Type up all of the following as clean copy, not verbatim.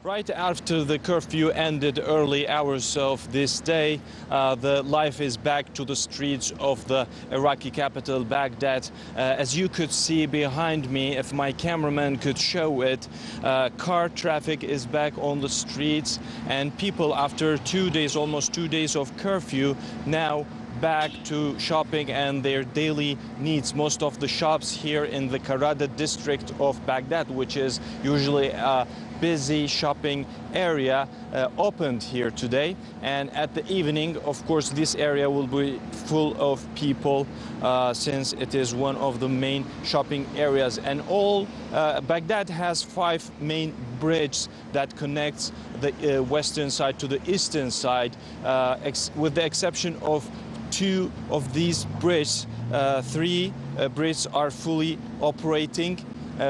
Right after the curfew ended early hours of this day, the life is back to the streets of the Iraqi capital, Baghdad. As you could see behind me, if my cameraman could show it, car traffic is back on the streets, and people, after 2 days, almost 2 days of curfew, now back to shopping and their daily needs. Most of the shops here in the Karada district of Baghdad, which is usually a busy shopping area, opened here today. And at the evening, of course, this area will be full of people since it is one of the main shopping areas. And Baghdad has 5 main bridges that connects the western side to the eastern side, with the exception of 2 of these bridges. 3 bridges are fully operating,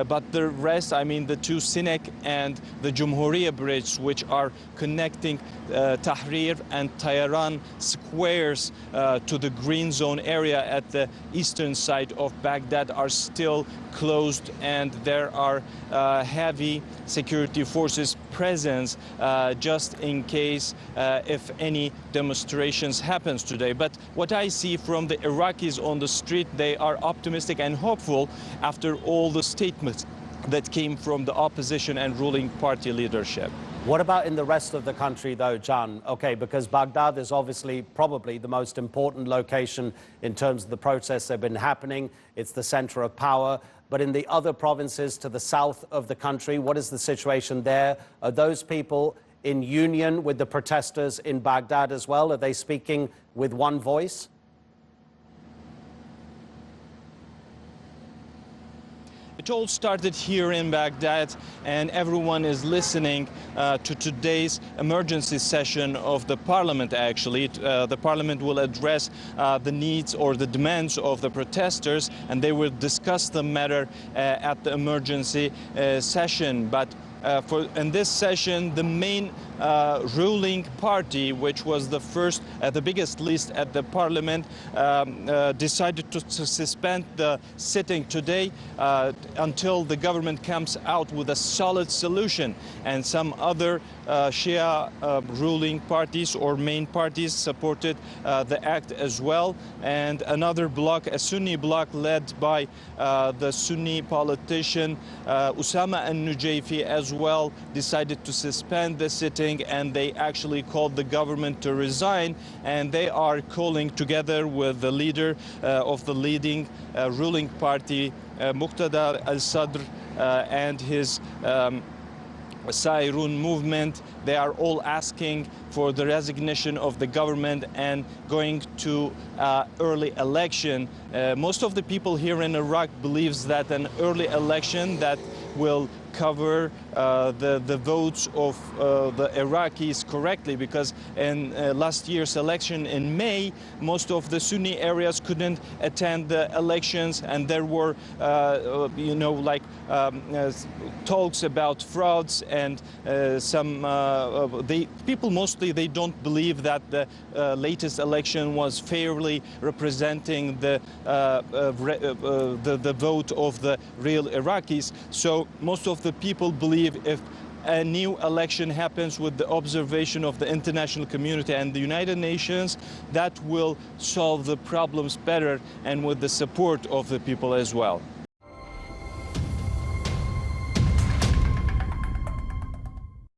but the rest, I mean the 2 Sinek and the Jumhuriya bridge, which are connecting Tahrir and Tayaran squares to the green zone area at the eastern side of Baghdad, are still closed, and there are heavy security forces present just in case if any demonstrations happens today. But what I see from the Iraqis on the street, they are optimistic and hopeful after all the statements that came from the opposition and ruling party leadership. What about in the rest of the country, though, Can? Okay, because Baghdad is obviously probably the most important location in terms of the protests that have been happening. It's the center of power. But in the other provinces to the south of the country, what is the situation there? Are those people in union with the protesters in Baghdad as well? Are they speaking with one voice? It all started here in Baghdad, and everyone is listening to today's emergency session of the parliament, actually. The parliament will address the needs or the demands of the protesters, and they will discuss the matter at the emergency session. But in this session, the main ruling party, which was the biggest list at the parliament, decided to suspend the sitting today until the government comes out with a solid solution. And some other Shia ruling parties or main parties supported the act as well. And another bloc, a Sunni bloc led by the Sunni politician Usama al-Nujayfi as well, decided to suspend the sitting, and they actually called the government to resign, and they are calling together with the leader of the leading ruling party, Muqtada al-Sadr, and his Sairun movement. They are all asking for the resignation of the government and going to early election. Most of the people here in Iraq believes that an early election that will cover the votes of the Iraqis correctly, because in last year's election in May, most of the Sunni areas couldn't attend the elections, and there were, talks about frauds, and people mostly, they don't believe that the latest election was fairly representing the vote of the real Iraqis. So most of the people believe if a new election happens with the observation of the international community and the United Nations, that will solve the problems better and with the support of the people as well.